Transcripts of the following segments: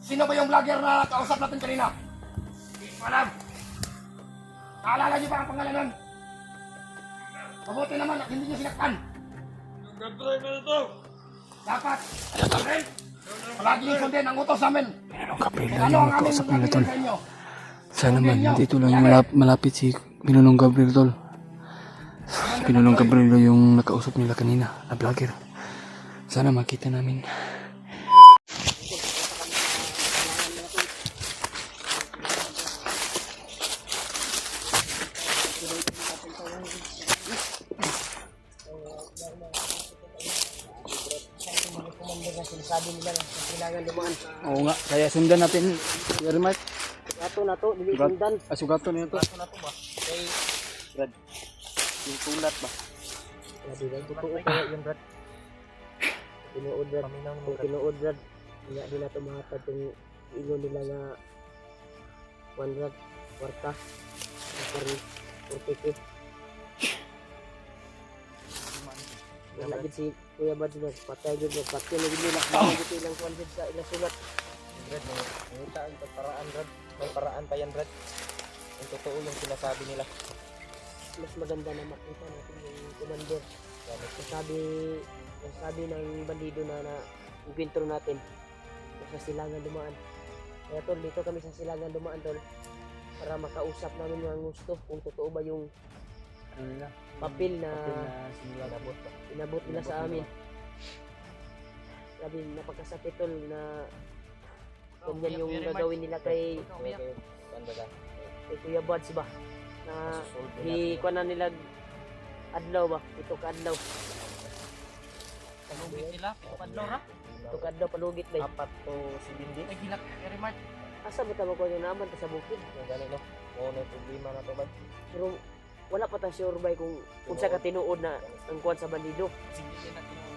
Sino ba yung vlogger na kausap natin kanina? Hindi ko alam. Naalala niyo ba ang pangalan nun? Mabuti naman at hindi niyo sinaktan. Dapat, sundin. Palagi niyo sundin ang utos namin. Pinanong Gabriel Ano yung ang aming nakausap nila tol. gagawin sa inyo? Sana man dito lang yung malapit si Pinanong Gabriel tol. Pinanong Gabriel yung nakausap nila kanina na vlogger. Sana makita namin. Sinasabi nila na kailangan dumaan. Oo nga, kaya sundan natin. Kuya Remark. Nato, dili sundan. Asugato niyo to. Nato ba? Kay Brad. Yung tulat ba? Sabi lang, totoo kaya yung Brad. Tinuod Brad. Kung tinuod Brad, hindi din nato mahatag yung ingon nila nga 1 Brad, kwarta, pari, 40k. Wala gid si Kuya Bad na patay gid mo patay na gid nila dito ilang kwansid sa ilang sulat. Brad, ngita ang paraan Brad. May paraan pa yan Brad. Ang totoo yung sinasabi nila. Mas maganda na makita natin yung commander. Sabi ng bandido na encuentro natin sa silangan dumaan. Kaya tol, dito kami sa silangan dumaan tol para makausap namin yung gusto kung totoo ba yung papel na inabot nila sa amin. Sabi, napakasakit tol na ganyan yung gagawin nila kay Kuya Buds ba na ikuha na nila adlaw ba, ito ka adlaw palugit nila, ito ka adlaw ha, ito ka adlaw palugit ba, 4 to 70 ay gilak very much. Asa ba tama ko yung naman sa bukid yung gano'n no, o may problema na to ba, pero wala pa ta sure ba kung sa ka tinuod na ang kuwan sa bandido. Sige na tinuod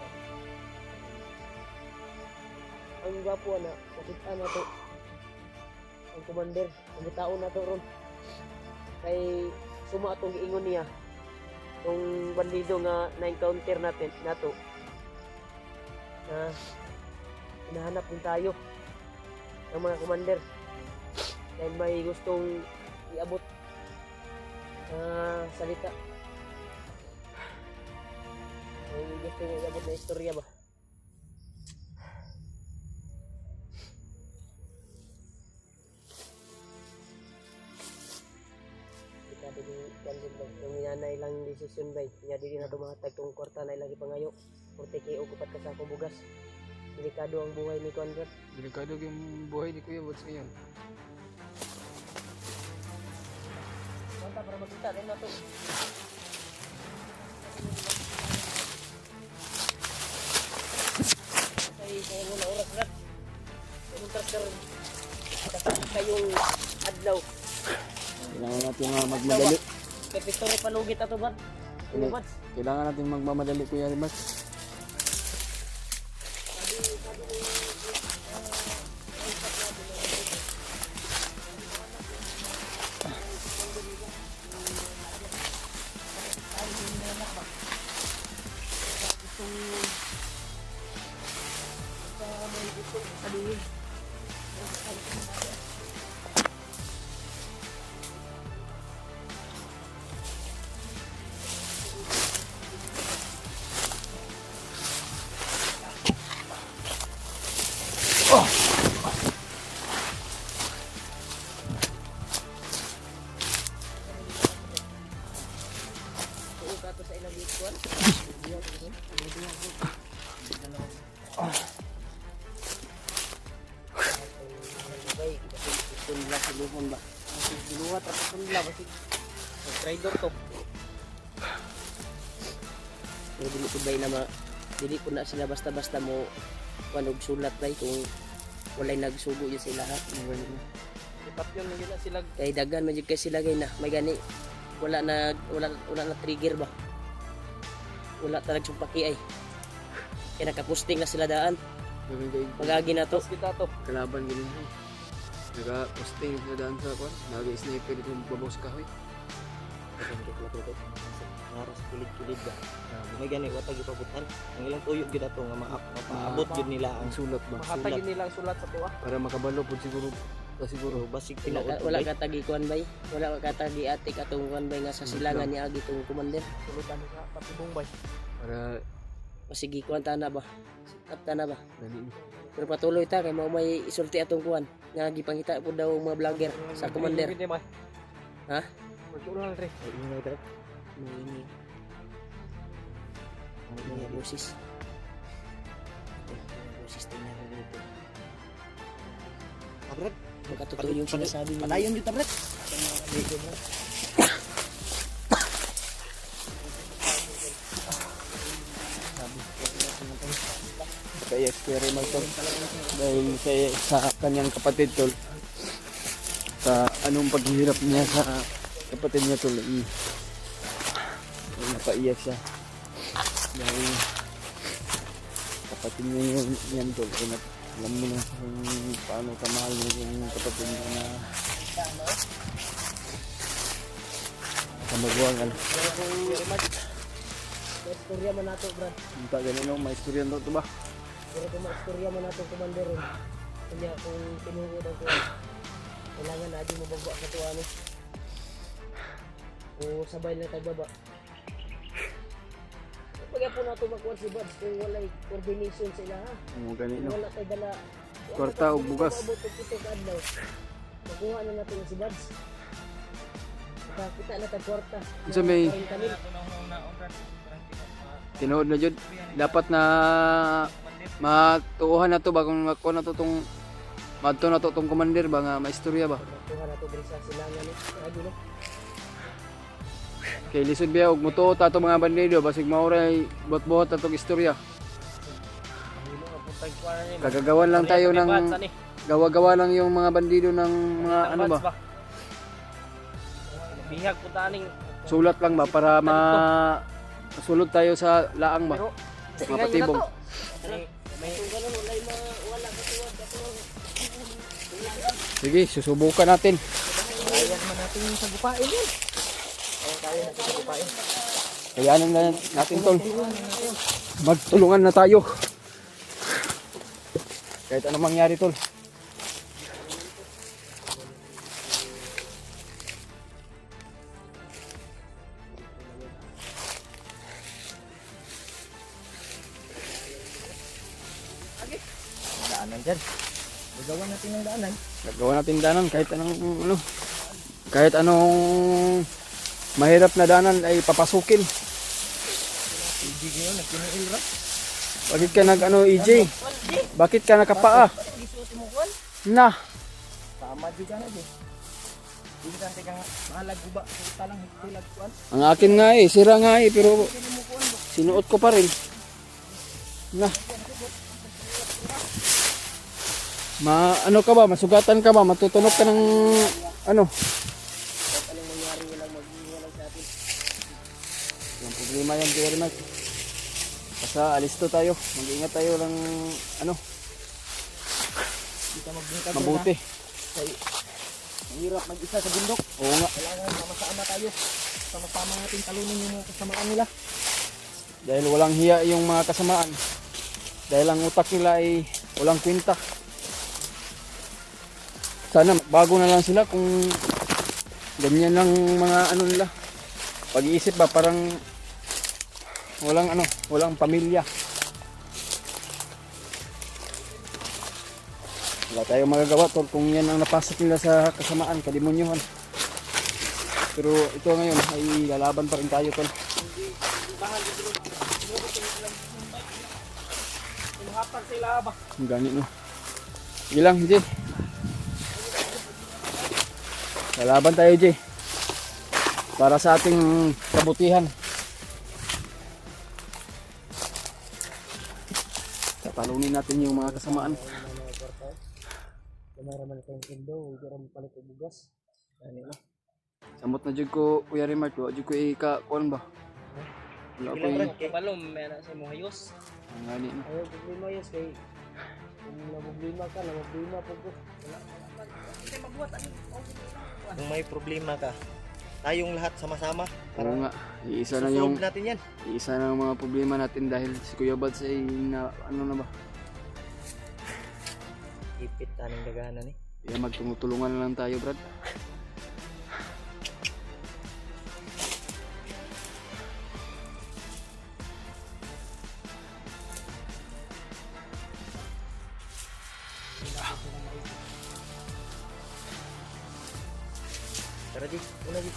ang gwapo na nakita na to ang commander, ang taon na to ron kay suma atong giingon niya yung bandido nga na-encounter natin nato na hinahanap din tayo ng mga commander dahil may gustong iabot salita may gustong iabot na istorya ba. Kung yanay lang desisyon ba niya dili na tumatag tong kwarta na ilang ipangayo 40k o kupat ka sa akong bugas. Delikado ang buhay ni Conrad. Delikado yung buhay ni Kuya Buds ngayon. Manta para makita rin na to. Kaya mo na oras Brad. Pumuntas ka rin. Kasama kayong adlaw. Kailangan natin magmadali. Kay Victoria palugit ato ba? Kailangan natin magmamadali Kuya Remark. Kunla sa luhon ba? Diluhat ako kunla ba si trader to. Pero dili ko bay na dili ko na sila basta-basta mo kunog sulat bay kung walay nagsugo yun sila ha. Ipapyon mo yun na sila. Kay dagan man kay sila gay na may gani wala na trigger ba? Wala talagang sumpaki ay. Kaya nakaposting na sila daan. Magagi na to. Kita to. Kalaban ganun. Naka-posting na daan sa kwan. Nag-sniper itong babos kahoy. Haras kilid-kilid ba. May gani watag ipabutan. Ang ilang tuyo gid ato nga mapaabot gid nila ang sulat ba? Makatagin nilang sulat sa tuwa. Para makabalo po siguro. siguro basig Wala, tinuod. wala ka tagi kuan bay. Wala ka tagi atik atong kuan bay nga sa silangan ni agi tong commander. Sulutan ka patibong bay. Para Pasigi kuan tana ba? Sikap tana ba? dali. Pero patuloy ta kay mao may isulti atong kuan. Nga gipangita po daw mga vlogger sa commander. Ha? Magsural re. Ay ingay ta. Ini. Mga boses. Boses tingnan mo dito. Abrat, Makatotoo yung sinasabi niya. padayon jud abrat. Kaya experiment tol. Dahil sa kanyang kapatid tol. Sa anong paghihirap niya sa kapatid niya tol. Napaiyak siya. Dahil kapatid niya yan tol. Alam mo na kung paano kamahal mo yung kapatid niya na kamagwangan. Istorya man nato, brad. Hindi ganun no, may istorya daw ito ba? Pero kung istorya man nato commander ron. Kanya kung tinuod ang kuan. Kailangan na di mababa sa tuwa ni. O sabay na tagbaba. Pagka po nato makuha si Buds kung walay coordination sila ha. Ganun no. Wala tayo dala. Kwarta o bugas. Makuha na natin si Buds. Kita na tayo kwarta. Isa may tinuod na jud. Dapat na matuuhan na to bagong makuha na to tong madto na to tong commander ba nga maistorya ba? Makuha na to diri sa silangan ni. Agi no. Kay lisod biya og mutuo ta to mga bandido basig mauray bot-bot atong istorya. Kagagawan lang tayo ng gawa-gawa lang yung mga bandido ng mga ano ba? Bihag po taning Sulat lang ba para masulod tayo sa laang ba? Mapatibong. may ganun walay wala ka tuwad ako. Sige, susubukan natin. Kaya man natin sa gupain yan. Kaya natin sa gupain. Kayanin na natin tol. Magtulungan na tayo. Kahit anong mangyari tol. Daanan dyan. Gagawa natin ng daanan. Gagawa natin daanan kahit anong ano. Kahit anong mahirap na daanan ay papasukin. Hindi ngayon, nagpinuil ra. Bakit ka nag ano EJ? Bakit ka nakapaa? Na. Tama dyan ka na dyan. Hindi ka kang mahalag guba. Kita lang, hilag kuan. Ang akin nga sira nga pero sinuot ko pa rin. Na. Ano ka ba? Masugatan ka ba? Matutunog ka ng ano? Anong mangyari walang maghiwalay sa atin. Yung problema yan, very much. Basta alisto tayo. Mag-ingat tayo ng ano? Kita magbungkag Mabuti. Mahirap mag-isa sa bundok. Oo nga. Kailangan sama-sama tayo. Sama-sama natin talunin yung mga kasamaan nila. Dahil walang hiya yung mga kasamaan. Dahil ang utak nila ay walang kwenta. Sana bago na lang sila kung ganyan lang mga ano nila. Pag-iisip ba parang walang ano, walang pamilya. Wala tayong magagawa tol kung yan ang napasok nila sa kasamaan, kadimonyohan. Pero ito ngayon ay lalaban pa rin tayo tol. Hapag sila ba? Ang gani no. Ilang J. Lalaban tayo J. Para sa ating kabutihan. Talunin natin yung mga kasamaan. Kameraman ko yung indo, hindi rin palit ang bugas. Ano na? Samot na jud ko Kuya Remart, wa jud ko ika-kuan ba? Wala ko Palom, may na sa mohayos. ang gani no. Ayaw problema yun kay kung nabublima ka, nabublima po ko. Kung may problema ka, tayong lahat sama-sama para Oo nga, iisa na yung solve natin yan. isa na yung mga problema natin dahil si Kuya Bads ay na, ano na ba? Ipit tanong daganan eh. Kaya magtulungan na lang tayo, Brad. Tara di, una di.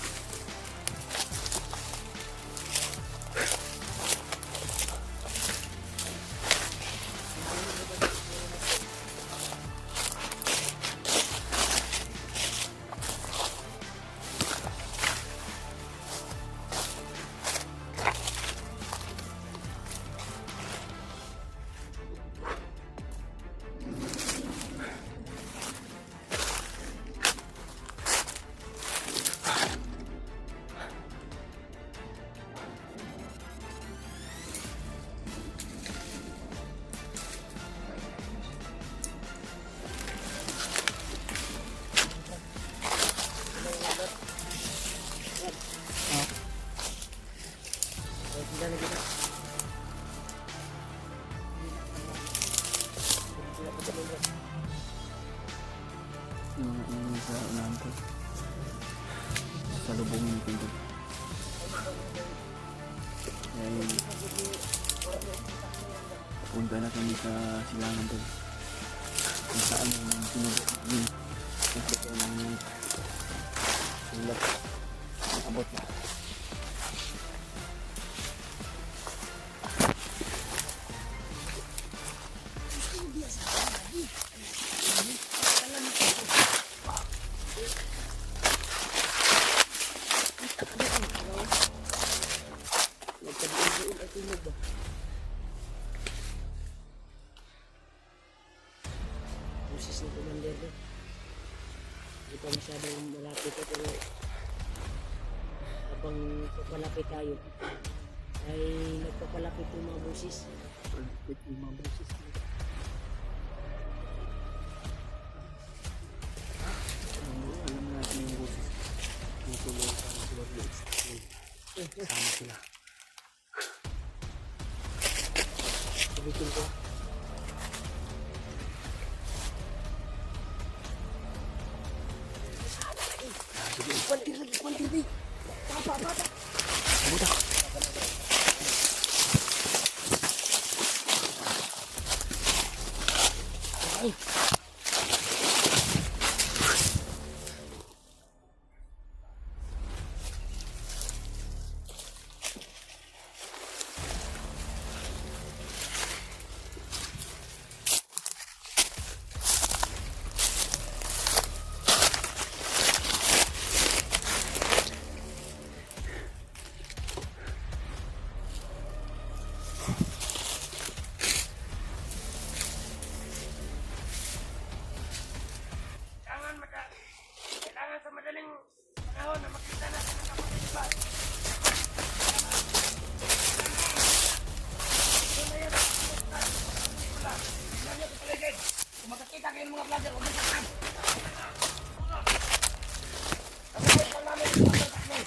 Yung sa unahan ko. Sa lubong yung pinto. Ay, punta na kami sa silangan doon. Kung saan yung sinulat yung nakita ng sulat. Abot na. Busis ng commander doon. Hindi pa masyadong malapit ito, pero habang papalapit tayo ay nagpapalapit yung mga busis. Palapit yung mga busis. Alam natin yung busis. Yung tuloy para sila i-explain. Sama sila. Sabitin ko. Kwantir lagi, kwantir lagi. Apa. Budak. Kailangan sa madaling panahon na makita natin ang kapatid ni Bas. Kung makakita kayo ng mga vlogger, huwag mo saktan. Kapatid lang namin yung vlogger takloy.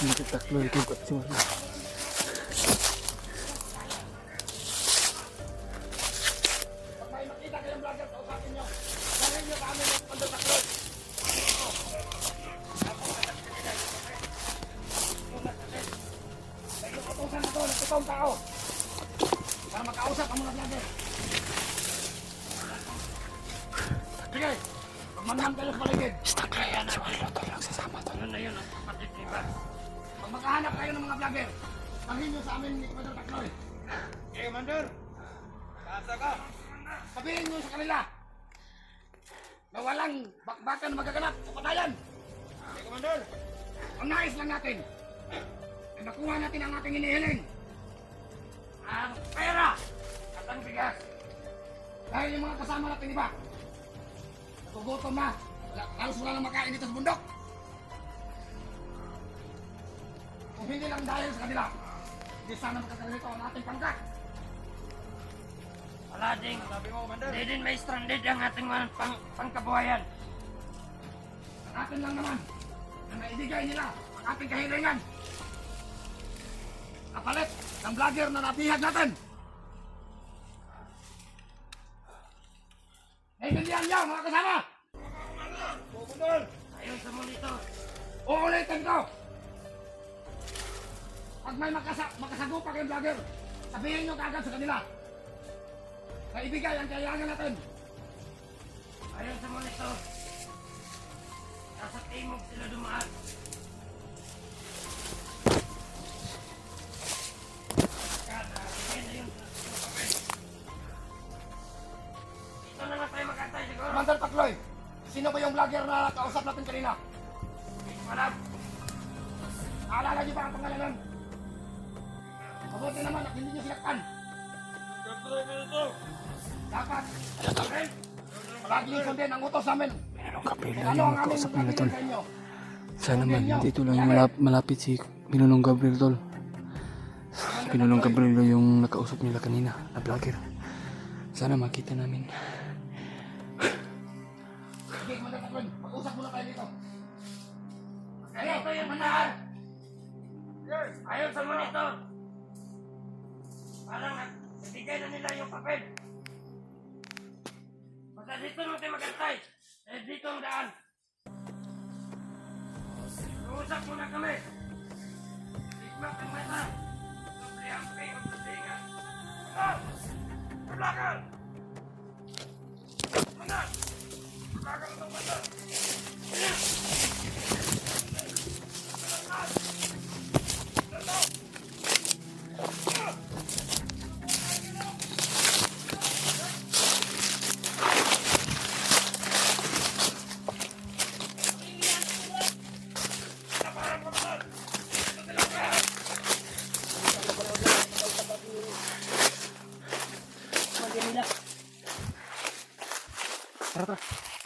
Hindi taklo ito kat si Marlo. Pag may makita kayong vlogger, kausapin nyo. Sabihin nyo sa amin yung vlogger takloy. May utusan na to, nagtotoong tao. Para makausap ang mga vlogger. Sige, pagmanahan kayo sa paligid. Taklo yan si Marlo. Ito lang sasama to. Ano na yun ang kapatid ni Bas? Pag makahanap kayo ng mga vlogger, sabihin nyo sa amin ni Commander Takloy. Eh, Commander! Kasa ka! Sabihin nyo sa kanila na walang bakbakan na magaganap sa patayan. Eh, Commander! Ang nais lang natin ay makuha natin ang ating inihiling. Ang pera at ang bigas. Dahil yung mga kasama natin iba, nagugutom na. Halos wala lang makain dito sa bundok. Kung hindi lang dahil sa kanila, hindi sana magkakalito ang ating pangkat. Wala ding, sabi mo, Commander. Hindi din may stranded ang ating mga pangkabuhayan. Atin lang naman na naibigay nila ang ating kahilingan. Kapalit ng vlogger na nabihag natin. Naiintindihan niyo mga kasama? Bukudol! Ayaw sa monitor. Uulitin ko! Pag may makasagupa kayong vlogger, sabihin nyo kaagad sa kanila na ibigay ang kailangan natin. Ayaw sa monitor. Nasa timog sila dumaan. Dito na lang tayo magkantay siguro. Commander Takloy, sino ba yung vlogger na kausap natin kanina? Hindi ko alam. Naalala niyo ba ang pangalanan? Mabuti naman at hindi niyo sinaktan. Dapat, palagi niyo sundin ang utos namin. Pinunong Gabriel Kung lang ano yung ang aming nakausap nila tol. sasabihin sa inyo. Sana man dito lang yung malapit si Pinunong Gabriel tol. Pinunong Gabriel yung nakausap nila kanina na vlogger. Sana makita namin. Sige, Commander Takloy, mag-usap muna tayo dito. Kaya ito yung manahan. Ayaw sa monitor. Parang nagbigay na nila yung papel. Basta dito naman tayo magantay. Dito ang daan. Usap muna kami. Sigmat ang mata. Sobre ang ping ang putingan. Belakang! Mana? Belakang ng mata. Tara, tara.